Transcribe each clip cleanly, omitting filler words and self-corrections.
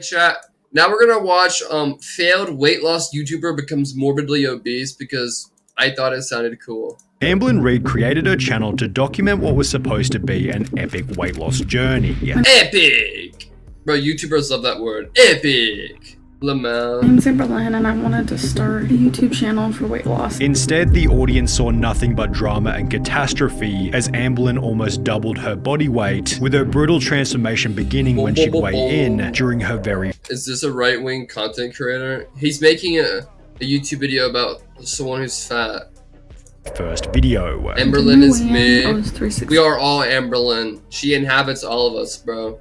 Chat. Now we're gonna watch failed weight loss YouTuber becomes morbidly obese because I thought it sounded cool. Amberlynn Reid created her channel to document what was supposed to be an epic weight loss journey. Epic! Bro, YouTubers love that word. Epic! Lamau. I'm Amberlynn and I wanted to start a YouTube channel for weight loss. Instead, the audience saw nothing but drama and catastrophe as Amberlynn almost doubled her body weight, with her brutal transformation beginning when she'd weigh in during her very... Is this a right-wing content creator? He's making a YouTube video about someone who's fat. first video. Amberlynn is me. I was 360. We are all Amberlynn. She inhabits all of us, bro.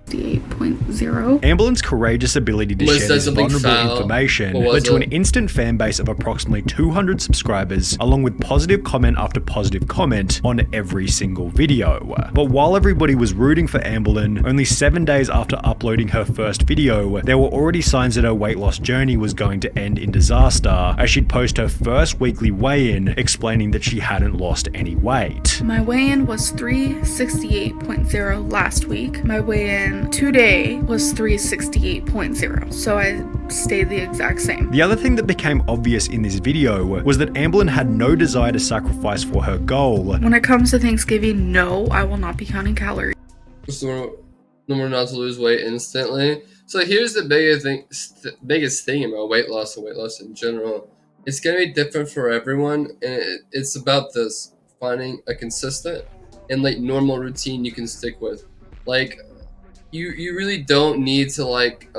8.0. Amberlynn's courageous ability to share this vulnerable information led to an instant fan base of approximately 200 subscribers, along with positive comment after positive comment on every single video. But while everybody was rooting for Amberlynn, only 7 days after uploading her first video, there were already signs that her weight loss journey was going to end in disaster, as she'd post her first weekly weigh-in explaining that she hadn't lost any weight. My weigh-in was 368.0 last week. My weigh-in today was 368.0, so I stayed the exact same. The other thing that became obvious in this video was that Amberlynn had no desire to sacrifice for her goal. When it comes to Thanksgiving, no, I will not be counting calories. No more not to lose weight instantly. So here's the biggest thing about weight loss and weight loss in general. It's gonna be different for everyone, and it's about this: finding a consistent and like normal routine you can stick with. Like, you really don't need to like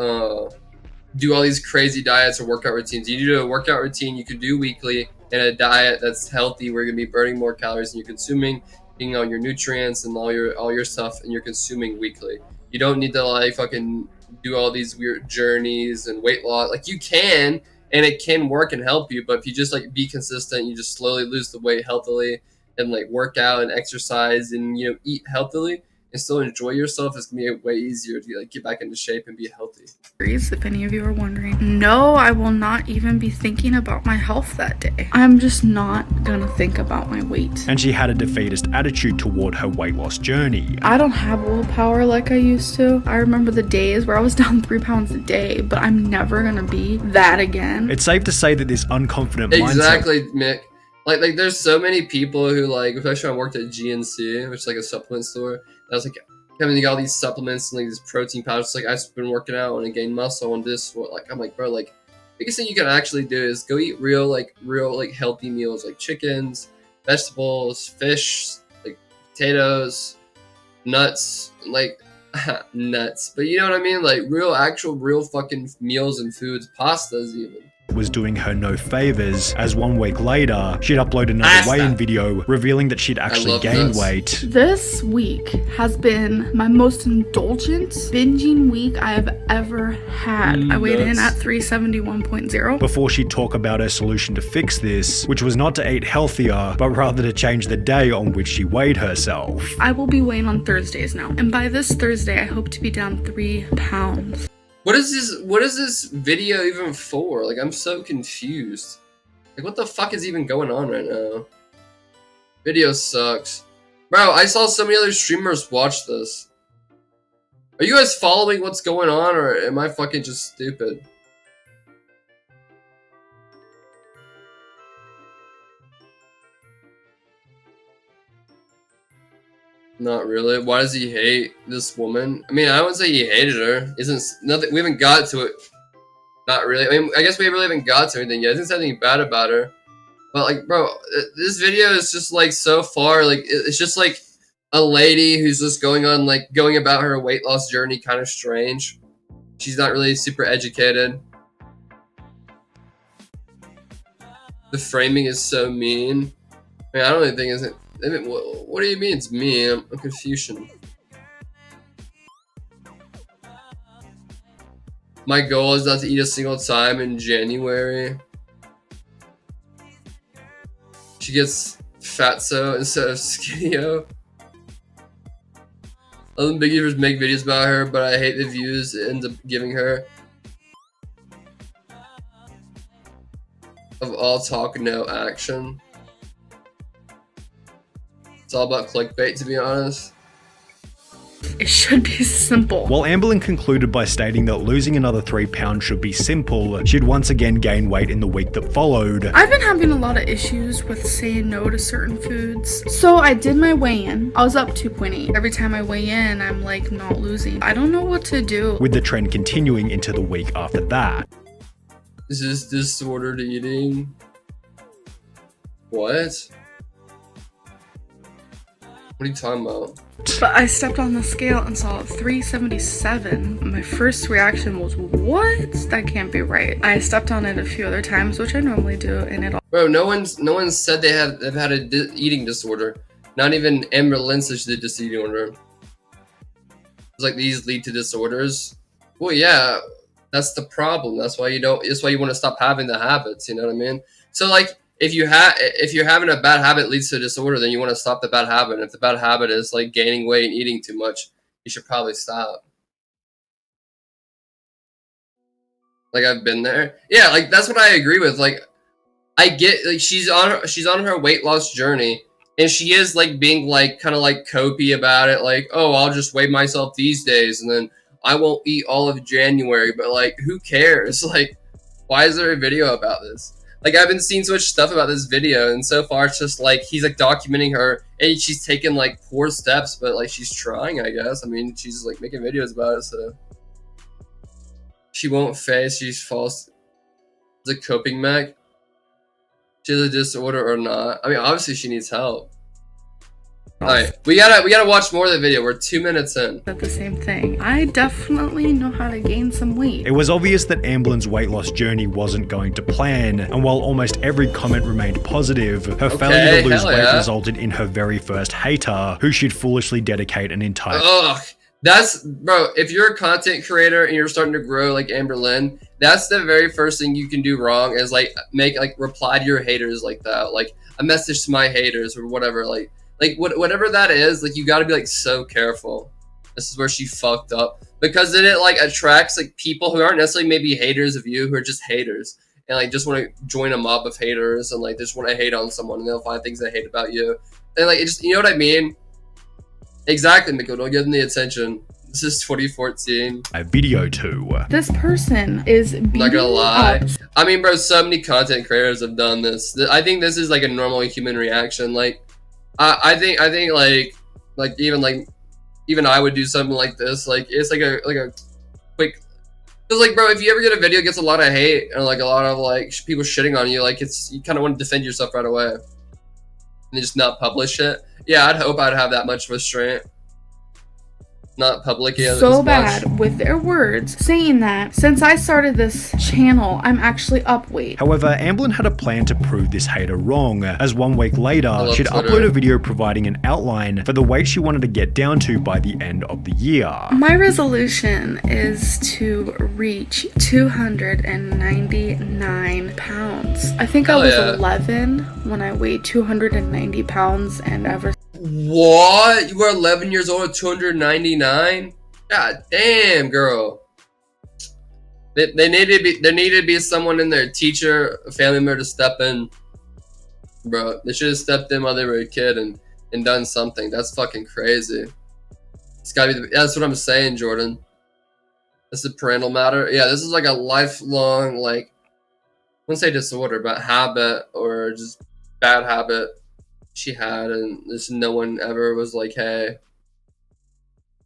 do all these crazy diets or workout routines. You do a workout routine you can do weekly, and a diet that's healthy where you're gonna be burning more calories and you're consuming, getting all your nutrients and all your stuff, and you're consuming weekly. You don't need to like fucking do all these weird journeys and weight loss. Like, you can, and it can work and help you, but if you just like be consistent, you just slowly lose the weight healthily and like work out and exercise and, you know, eat healthily and still enjoy yourself, it's gonna be way easier to like get back into shape and be healthy. If any of you are wondering, no, I will not even be thinking about my health that day. I'm just not gonna think about my weight. And she had a defeatist attitude toward her weight loss journey. I don't have willpower like I used to. I remember the days where I was down 3 pounds a day, but I'm never gonna be that again. It's safe to say that this unconfident mindset... Exactly, Mick. Like there's so many people who like, especially when I worked at GNC, which is like a supplement store. I was like having all these supplements and like these protein powders. Like, I've just been working out, I want to gain muscle, I want this. Like, I'm like, bro, like, biggest thing you can actually do is go eat real healthy meals, like chickens, vegetables, fish, like potatoes, nuts, like nuts. But you know what I mean? Like real fucking meals and foods, pastas even. Was doing her no favors, as 1 week later, she'd upload another weigh-in video revealing that she'd actually gained weight. This week has been my most indulgent binging week I have ever had. I weighed in at 371.0. Before she'd talk about her solution to fix this, which was not to eat healthier, but rather to change the day on which she weighed herself. I will be weighing on Thursdays now, and by this Thursday, I hope to be down 3 pounds. What is this video even for? Like, I'm so confused. Like, what the fuck is even going on right now? Video sucks. Bro, I saw so many other streamers watch this. Are you guys following what's going on, or am I fucking just stupid? Not really. Why does he hate this woman? I mean, I wouldn't say he hated her. We haven't got to it. Not really. I mean, I guess we really haven't got to anything yet. Isn't something bad about her? But like, bro, this video is just like so far, like it's just like a lady who's just going about her weight loss journey, kind of strange. She's not really super educated. The framing is so mean. I mean, I don't really think it's. I mean, what do you mean it's me? I'm Confucian. My goal is not to eat a single time in January. She gets fatso instead of skinny-o. Other big YouTubers make videos about her, but I hate the views it ends up giving her. Of all talk, no action. It's all about clickbait, to be honest. It should be simple. While Amberlynn concluded by stating that losing another 3 pounds should be simple, she'd once again gain weight in the week that followed. I've been having a lot of issues with saying no to certain foods. So I did my weigh-in. I was up 2.8. Every time I weigh in, I'm like not losing. I don't know what to do. With the trend continuing into the week after that. Is this disordered eating? What? What are you talking about? But I stepped on the scale and saw 377. My first reaction was, what? That can't be right. I stepped on it a few other times, which I normally do, and it all— Bro, no one said they've had a eating disorder. Not even Amberlynn says she did this eating disorder. It's like these lead to disorders. Well, yeah, that's the problem. That's why that's why you want to stop having the habits. You know what I mean? So like, if you're having a bad habit leads to a disorder, then you want to stop the bad habit. And if the bad habit is like gaining weight and eating too much, you should probably stop. Like, I've been there. Yeah, like that's what I agree with. Like, I get, like, she's on her weight loss journey, and she is like being like kind of like copy about it. Like, oh, I'll just weigh myself these days, and then I won't eat all of January. But like, who cares? Like, why is there a video about this? Like, I've been seeing so much stuff about this video, and so far it's just like he's like documenting her, and she's taking like poor steps, but like she's trying, I guess. I mean, she's like making videos about it, so she won't face. She's false. It's a coping mech. She has a disorder or not? I mean, obviously she needs help. All right, we gotta watch more of the video. We're 2 minutes in. At the same thing. I definitely know how to gain some weight. It was obvious that Amberlynn's weight loss journey wasn't going to plan, and while almost every comment remained positive, her failure to lose weight resulted in her very first hater, who she'd foolishly dedicate an entire— Ugh, that's, bro, if you're a content creator and you're starting to grow like Amberlynn, that's the very first thing you can do wrong is like reply to your haters like that, like a message to my haters or whatever, like whatever that is, like you got to be like so careful. This is where she fucked up, because then it like attracts like people who aren't necessarily maybe haters of you, who are just haters and like just want to join a mob of haters and like just want to hate on someone, and they'll find things they hate about you, and like it just, you know what I mean? Exactly, Miko. Don't give them the attention. This is 2014. A video too. This person is beating not gonna lie. up. I mean, bro, so many content creators have done this. I think this is like a normal human reaction. Like, I think even I would do something like this. Like, it's like a quick. Because like, bro, if you ever get a video that gets a lot of hate and like a lot of like people shitting on you, like you kind of want to defend yourself right away and just not publish it. Yeah, I'd hope I'd have that much restraint. Not public yet. So bad with their words, saying that since I started this channel, I'm actually up weight. However, Amberlynn had a plan to prove this hater wrong, as 1 week later, she'd upload a video providing an outline for the weight she wanted to get down to by the end of the year. My resolution is to reach 299 pounds. I think I was 11 when I weighed 290 pounds, and ever— What? You were 11 years old at 299? God damn, girl. There needed to be someone in there, a teacher, a family member to step in. Bro, they should have stepped in while they were a kid and done something. That's fucking crazy. It's gotta be that's what I'm saying, Jordan. This is a parental matter. Yeah, this is like a lifelong, like, I wouldn't say disorder, but habit or just bad habit she had, and just no one ever was like, hey.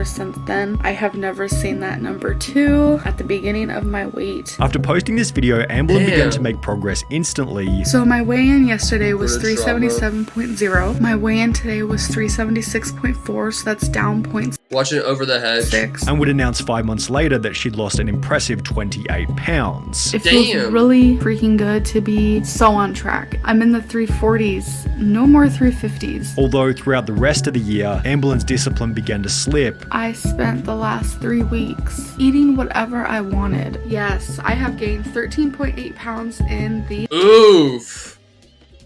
Since then, I have never seen that number 2 at the beginning of my weight. After posting this video, Amberlynn began to make progress instantly. So my weigh-in yesterday was 377.0. My weigh-in today was 376.4, so that's down 0.6. Watching it over the head. And would announce 5 months later that she'd lost an impressive 28 pounds. It feels really freaking good to be so on track. I'm in the 340s, no more 350s. Although throughout the rest of the year, Amberlynn's discipline began to slip. I spent the last 3 weeks eating whatever I wanted. Yes, I have gained 13.8 pounds in the— Oof.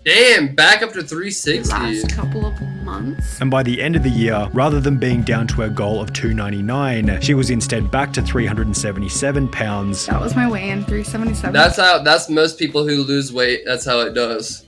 Damn, back up to 360. last couple of months. And by the end of the year, rather than being down to her goal of 299, she was instead back to 377 pounds. That was my weigh-in, 377. That's most people who lose weight, that's how it does.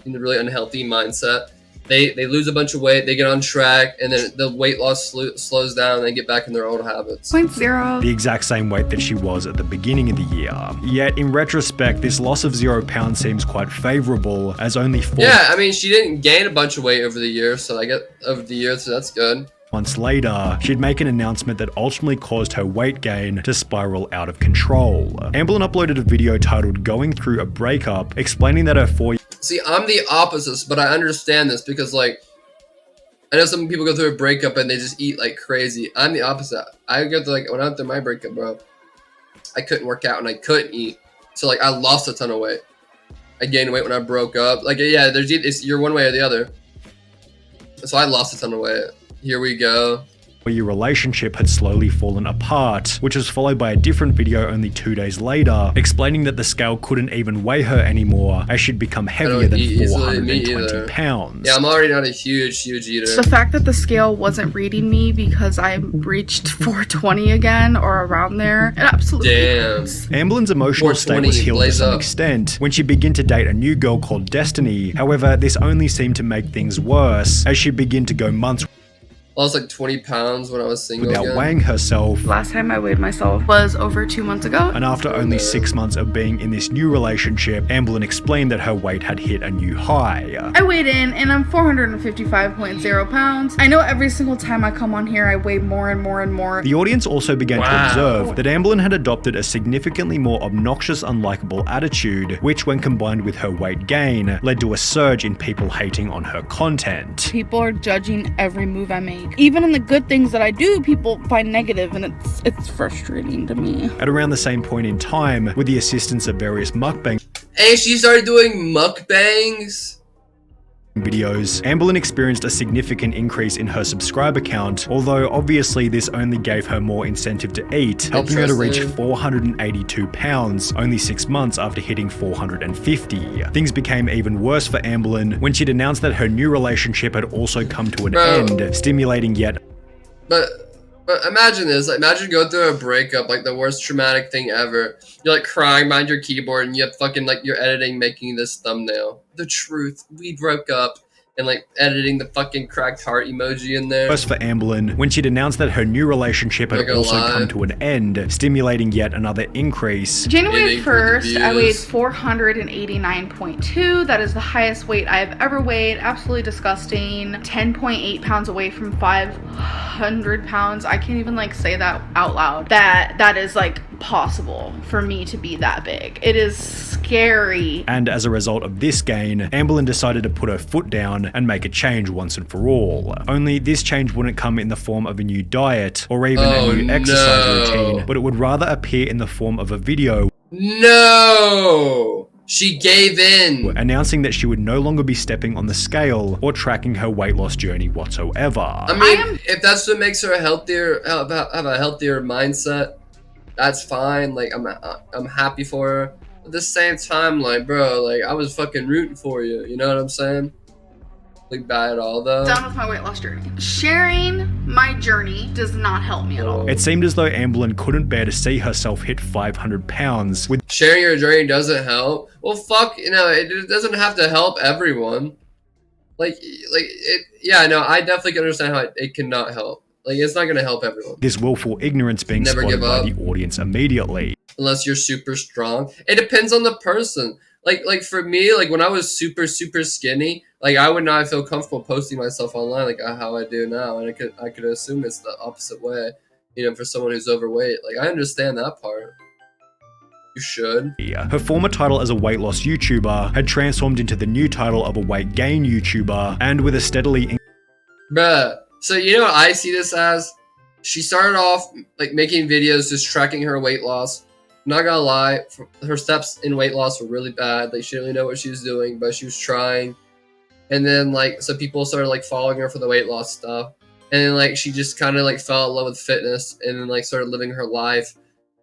In a really unhealthy mindset. They lose a bunch of weight, they get on track, and then the weight loss slows down, and they get back in their old habits. 0.0. The exact same weight that she was at the beginning of the year. Yet, in retrospect, this loss of 0 pounds seems quite favorable, as only 4 Yeah, I mean, she didn't gain a bunch of weight over the year, so that's good. months later, she'd make an announcement that ultimately caused her weight gain to spiral out of control. Amblin uploaded a video titled "Going Through a Breakup," explaining that her 4 See, I'm the opposite, but I understand this because, like, I know some people go through a breakup and they just eat like crazy. I'm the opposite. I go through, like, when I went through my breakup, bro, I couldn't work out and I couldn't eat. So, like, I lost a ton of weight. I gained weight when I broke up. Like, yeah, you're one way or the other. So I lost a ton of weight. Here we go. Your relationship had slowly fallen apart, which was followed by a different video only 2 days later, explaining that the scale couldn't even weigh her anymore as she'd become heavier than 420 pounds. Yeah, I'm already not a huge eater. The fact that the scale wasn't reading me because I reached 420 again or around there, it absolutely hurts. Amblin's emotional state was healed to some extent when she began to date a new girl called Destiny. However, this only seemed to make things worse as she began to go months I lost like 20 pounds when I was single without weighing herself. Last time I weighed myself was over 2 months ago. And after only 6 months of being in this new relationship, Amblin explained that her weight had hit a new high. I weighed in and I'm 455.0 pounds. I know every single time I come on here I weigh more and more and more. The audience also began to observe that Amblin had adopted a significantly more obnoxious, unlikable attitude, which when combined with her weight gain, led to a surge in people hating on her content. People are judging every move I make. Even in the good things that I do, people find negative, and it's frustrating to me. At around the same point in time, with the assistance of various mukbang Hey, she started doing mukbangs videos, Amblin experienced a significant increase in her subscriber count, although obviously this only gave her more incentive to eat, helping her to reach 482 pounds only 6 months after hitting 450. Things became even worse for Amblin when she'd announced that her new relationship had also come to an end, stimulating yet. But imagine this, like, imagine going through a breakup, like the worst traumatic thing ever. You're like crying behind your keyboard and you have fucking like you're editing, making this thumbnail. The truth, we broke up, and like editing the fucking cracked heart emoji in there. Worse for Amblin when she'd announced that her new relationship had also come to an end, stimulating yet another increase. January 1st, I weighed 489.2. That is the highest weight I've ever weighed. Absolutely disgusting. 10.8 pounds away from 500 pounds. I can't even like say that out loud. That is like possible for me to be that big. It is scary. And as a result of this gain, Amblin decided to put her foot down and make a change once and for all. Only this change wouldn't come in the form of a new diet or even a new exercise routine, but it would rather appear in the form of a video. No! She gave in, announcing that she would no longer be stepping on the scale or tracking her weight loss journey whatsoever. I mean, if that's what makes her healthier, have a healthier mindset, that's fine. Like, I'm happy for her. At the same time, like, bro, like, I was fucking rooting for you. You know what I'm saying? Like, bad at all, though. Done with my weight loss journey. Sharing my journey does not help me at all. It seemed as though Amblin couldn't bear to see herself hit 500 pounds. With sharing your journey doesn't help. Well, fuck, you know, it doesn't have to help everyone. Yeah, no, I definitely can understand how it cannot help. Like, it's not gonna help everyone. This willful ignorance being spotted by the audience immediately. Unless you're super strong. It depends on the person. Like for me, like when I was super skinny, like I would not feel comfortable posting myself online like how I do now, and I could assume it's the opposite way, you know, for someone who's overweight. Like I understand that part. You should. Her former title as a weight loss YouTuber had transformed into the new title of a weight gain YouTuber, and with a steadily Bruh, so you know what I see this as? She started off like making videos just tracking her weight loss. Not gonna lie, her steps in weight loss were really bad. Like she didn't really know what she was doing, but she was trying. And then like so people started like following her for the weight loss stuff. And then like she just kind of like fell in love with fitness and then like started living her life.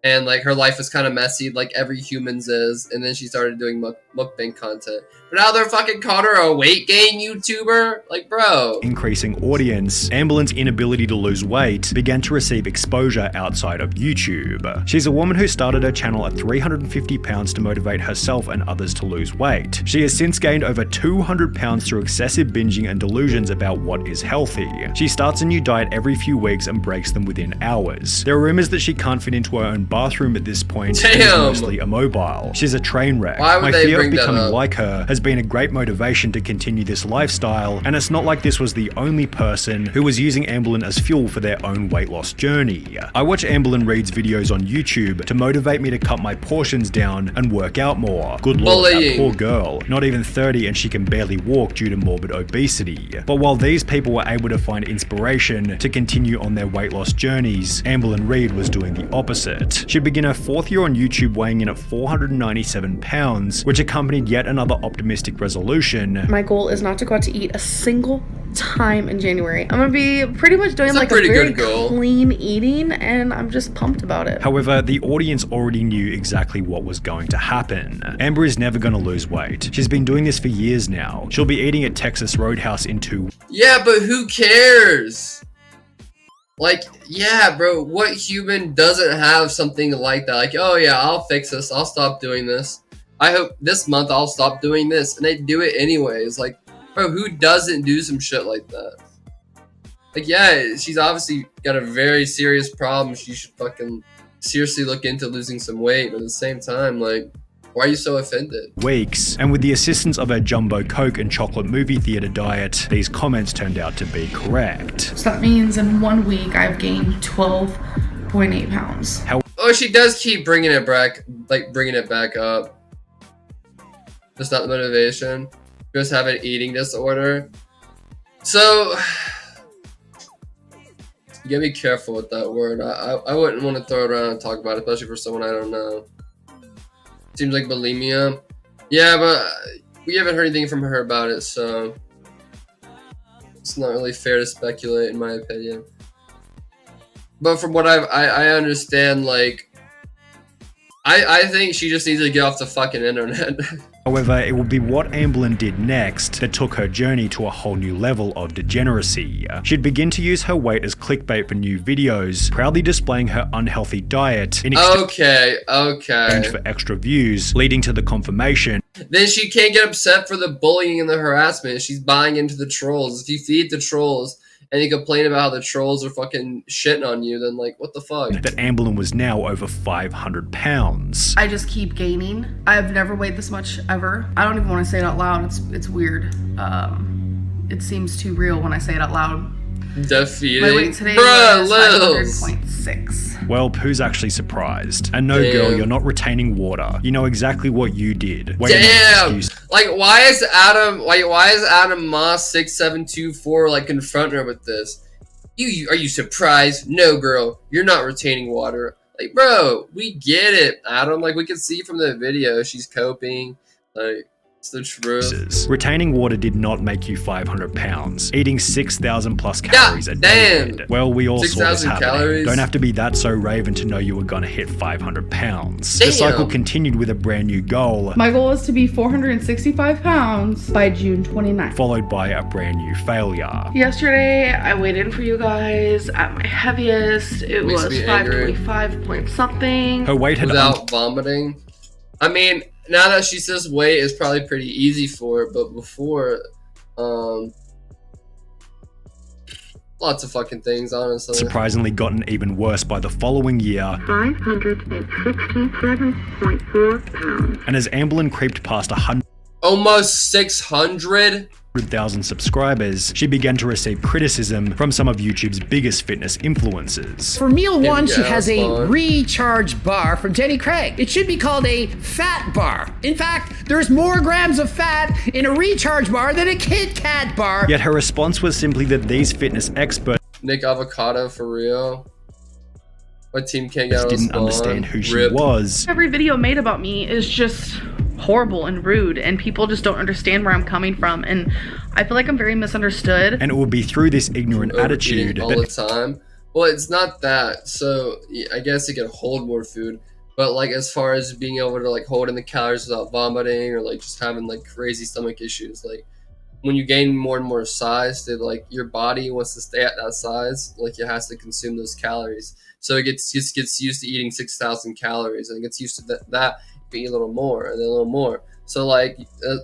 and like her life was kind of messy, like every human's is. And then she started doing mukbang content. But now they're fucking called her a weight gain YouTuber. Like, bro. Increasing audience, Amberlyn's inability to lose weight began to receive exposure outside of YouTube. She's a woman who started her channel at 350 pounds to motivate herself and others to lose weight. She has since gained over 200 pounds through excessive binging and delusions about what is healthy. She starts a new diet every few weeks and breaks them within hours. There are rumors that she can't fit into her own bathroom at this point and is mostly immobile. She's a train wreck. My fear of becoming like her has been a great motivation to continue this lifestyle, and it's not like this was the only person who was using Amberlyn as fuel for their own weight loss journey. I watch Amberlyn Reid's videos on YouTube to motivate me to cut my portions down and work out more. Good lord, that poor girl. Not even 30 and she can barely walk due to morbid obesity. But while these people were able to find inspiration to continue on their weight loss journeys, Amberlyn Reid was doing the opposite. She began her 4th year on YouTube weighing in at 497 pounds, which accompanied yet another optimistic resolution. My goal is not to go out to eat a single time in January. I'm gonna be pretty much doing like a very clean eating, and I'm just pumped about it. However, the audience already knew exactly what was going to happen. Amber is never gonna lose weight. She's been doing this for years now. She'll be eating at Texas Roadhouse in 2 weeks. Yeah, but who cares? Like, yeah, bro, what human doesn't have something like that? Like, oh yeah, I'll fix this. I'll stop doing this. I hope this month I'll stop doing this. And they do it anyways. Like, bro, who doesn't do some shit like that? Like, yeah, she's obviously got a very serious problem. She should fucking seriously look into losing some weight. But at the same time, like, why are you so offended? Weeks, and with the assistance of her jumbo Coke and chocolate movie theater diet, these comments turned out to be correct. So that means in 1 week I've gained 12.8 pounds. Oh, she does keep bringing it back, like bringing it back up. That's not the motivation. Just have an eating disorder. So you gotta be careful with that word. I wouldn't want to throw it around and talk about it, especially for someone I don't know. Seems like bulimia. Yeah, but we haven't heard anything from her about it, so it's not really fair to speculate, in my opinion. But from what I understand, like, I think she just needs to get off the fucking internet. However, it will be what Amberlyn did next that took her journey to a whole new level of degeneracy. She'd begin to use her weight as clickbait for new videos, proudly displaying her unhealthy diet in exchange for extra views, leading to the confirmation. Then she can't get upset for the bullying and the harassment. She's buying into the trolls. If you feed the trolls and you complain about how the trolls are fucking shitting on you, then like, what the fuck? That Amberlyn was now over 500 pounds. I just keep gaining. I've never weighed this much ever. I don't even want to say it out loud. It's weird. It seems too real when I say it out loud. Defeating. My weight today was 500.6. Well, who's actually surprised? And no, girl, you're not retaining water. You know exactly what you did. Damn! Like, why is Adam Moss 6724 like confronting her with this? Are you surprised? No, girl, you're not retaining water. Like, bro, we get it, Adam. Like, we can see from the video she's coping. Like, it's the truth. Retaining water did not make you 500 pounds. Eating 6,000 plus calories a day did. Well, we all saw this happening. Calories. Don't have to be that so raven to know you were gonna hit 500 pounds. Damn. The cycle continued with a brand new goal. My goal is to be 465 pounds by June 29th. Followed by a brand new failure. Yesterday, I weighed in for you guys at my heaviest. It was 525 point something. Her weight had without vomiting. I mean, now that she says weight is probably pretty easy for her, but before, lots of fucking things, honestly. Surprisingly gotten even worse by the following year. 567.4 pounds. And as Amberlyn creeped past 100... Almost 600? 100,000 subscribers, she began to receive criticism from some of YouTube's biggest fitness influencers. For meal one, she has a recharge bar from Jenny Craig. It should be called a fat bar. In fact, there's more grams of fat in a recharge bar than a Kit Kat bar. Yet her response was simply that these fitness experts Nick Avocado for real. My team can't get didn't understand who she was. Every video made about me is just horrible and rude, and people just don't understand where I'm coming from, and I feel like I'm very misunderstood. And it will be through this ignorant attitude all the time. Well, it's not that. So I guess it can hold more food, but like as far as being able to like hold in the calories without vomiting or like just having like crazy stomach issues, like when you gain more and more size, that like your body wants to stay at that size, like it has to consume those calories. So it gets used to eating 6,000 calories, and it gets used to that you eat a little more and then a little more. So like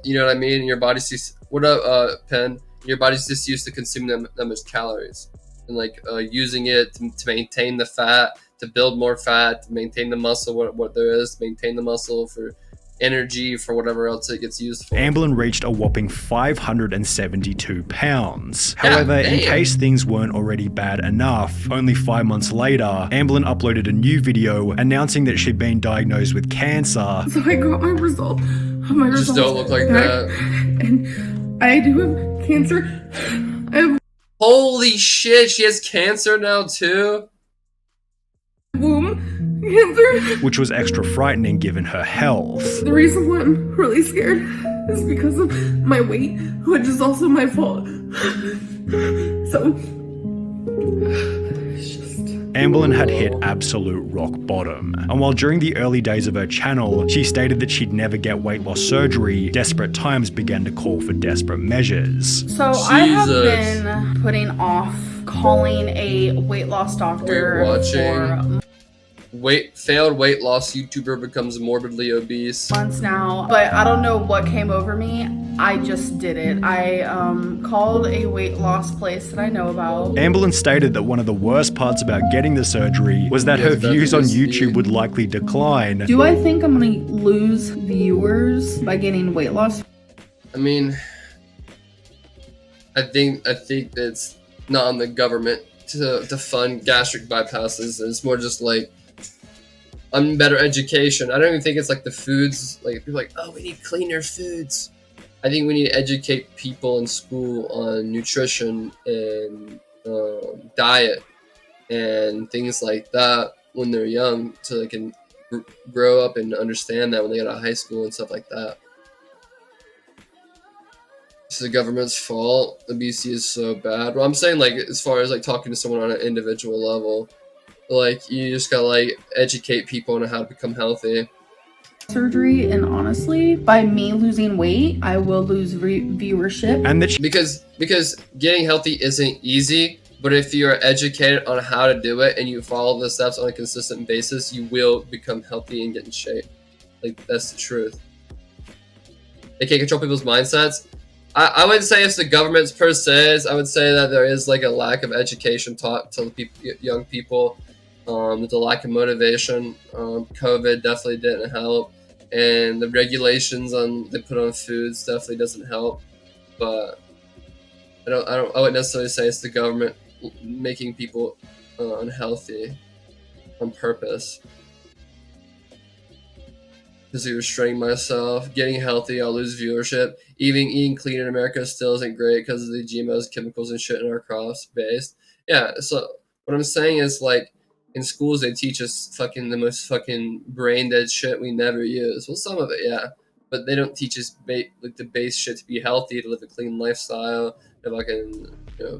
you know what I mean? Your body's just what up, Pen? Your body's just used to consuming that much calories, and like using it to maintain the fat, to build more fat, to maintain the muscle, what there is, to maintain the muscle for energy, for whatever else it gets used for. Amblin reached a whopping 572 pounds. However, in case things weren't already bad enough, only 5 months later, Amblin uploaded a new video announcing that she'd been diagnosed with cancer. So I got my result. My results just don't look like that. And I do have cancer. Holy shit, she has cancer now too? Womb cancer. Which was extra frightening given her health. The reason why I'm really scared is because of my weight, which is also my fault. So, it's just... Amblin had hit absolute rock bottom. And while during the early days of her channel, she stated that she'd never get weight loss surgery, desperate times began to call for desperate measures. So I have been putting off calling a weight loss doctor for failed weight loss YouTuber becomes morbidly obese. Months now, but I don't know what came over me. I just did it. I called a weight loss place that I know about. Amblin stated that one of the worst parts about getting the surgery was that her views on YouTube would likely decline. Do I think I'm gonna lose viewers by getting weight loss? I mean, I think it's not on the government to fund gastric bypasses. It's more just like better education. I don't even think it's like the foods. Like people are like, oh, we need cleaner foods. I think we need to educate people in school on nutrition and diet and things like that when they're young, so they can grow up and understand that when they get out of high school and stuff like that. It's the government's fault. Obesity is so bad. Well, I'm saying like as far as like talking to someone on an individual level, like you just gotta like educate people on how to become healthy. Surgery, and honestly, by me losing weight, I will lose viewership. And because getting healthy isn't easy, but if you're educated on how to do it and you follow the steps on a consistent basis, you will become healthy and get in shape. Like that's the truth. They can't control people's mindsets. I wouldn't say it's the government's per se. I would say that there is like a lack of education taught to the young people. There's a lack of motivation. COVID definitely didn't help, and the regulations they put on foods definitely doesn't help. But I wouldn't necessarily say it's the government making people unhealthy on purpose. Because I restrain myself, getting healthy, I'll lose viewership. Even eating clean in America still isn't great because of the GMOs, chemicals, and shit in our crops based. Yeah, so what I'm saying is like in schools they teach us fucking the most fucking brain dead shit we never use. Well, some of it, yeah, but they don't teach us like the base shit to be healthy, to live a clean lifestyle, to fucking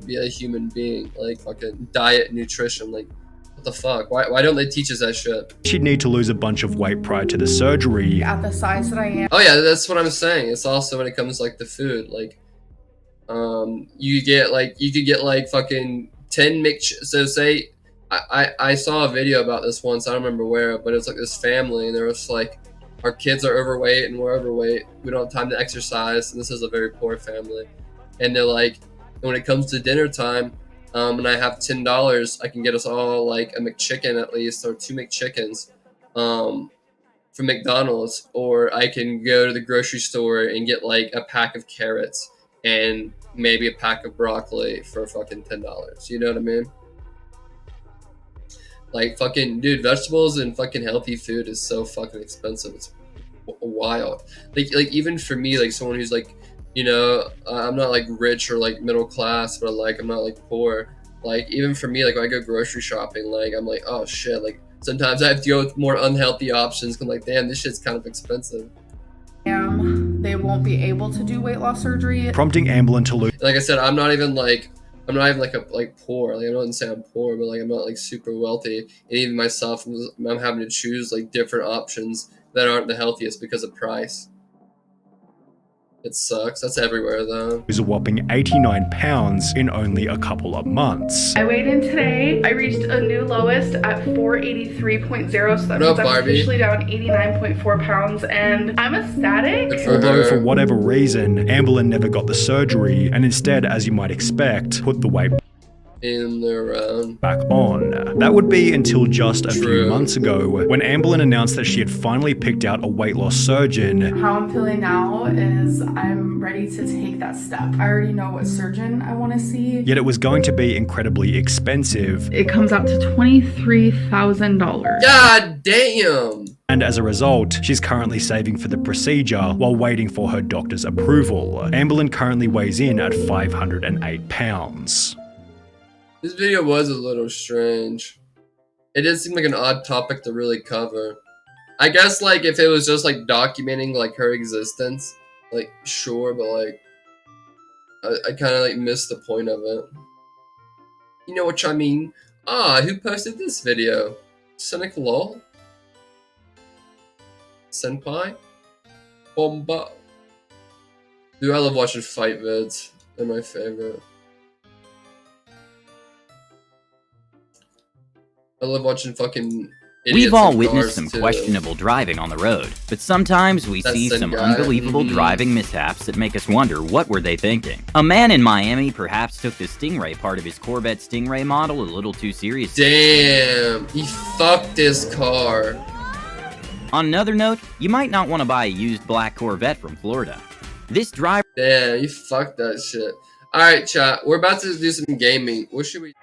be a human being, like fucking diet, nutrition, like. What the fuck? Why don't they teach us that shit? She'd need to lose a bunch of weight prior to the surgery. At the size that I am. Oh yeah, that's what I'm saying. It's also when it comes to like the food, like you could get like fucking 10 so say I saw a video about this once, I don't remember where, but it's like this family and there was like, our kids are overweight and we're overweight, we don't have time to exercise, and this is a very poor family, and they're like, when it comes to dinner time, and I have $10, I can get us all like a McChicken at least, or 2 McChickens from McDonald's, or I can go to the grocery store and get like a pack of carrots and maybe a pack of broccoli for fucking $10. You know what I mean? Like fucking dude, vegetables and fucking healthy food is so fucking expensive. It's wild. Like even for me, like someone who's like, I'm not like rich or like middle class, but like I'm not like poor. Like even for me, like when I go grocery shopping, like I'm like, oh shit, like sometimes I have to go with more unhealthy options. Cause I'm like, damn, this shit's kind of expensive. They won't be able to do weight loss surgery. Prompting Amblin to lose. Like I said, I'm not even like I'm not even like poor. Like I don't say I'm poor, but like I'm not like super wealthy. And even myself, I'm having to choose like different options that aren't the healthiest because of price. It sucks. That's everywhere though. Is a whopping 89 pounds in only a couple of months. I weighed in today. I reached a new lowest at 483.0, so that means I'm officially down 89.4 pounds, and I'm ecstatic. Although for whatever reason, Amberlynn never got the surgery, and instead, as you might expect, put the weight in the round back on. That would be until just a few months ago, when Amberlynn announced that she had finally picked out a weight loss surgeon. How I'm feeling now is I'm ready to take that step. I already know what surgeon I want to see. Yet it was going to be incredibly expensive. It comes out to $23,000. God damn! And as a result, she's currently saving for the procedure while waiting for her doctor's approval. Amberlynn currently weighs in at 508 pounds. This video was a little strange. It did seem like an odd topic to really cover. I guess like if it was just like documenting like her existence, like sure, but like I kind of like missed the point of it. You know what I mean? Ah, who posted this video? cynicalul? Senpai? Bomba? Dude, I love watching fight vids. They're my favorite. I love watching fucking idiots. We've all witnessed some too. Questionable driving on the road, but sometimes we see some unbelievable driving mishaps that make us wonder what were they thinking. A man in Miami perhaps took the Stingray part of his Corvette Stingray model a little too seriously. Damn, he fucked his car. On another note, you might not want to buy a used black Corvette from Florida. This driver... Damn, you fucked that shit. Alright, chat, we're about to do some gaming. What should we...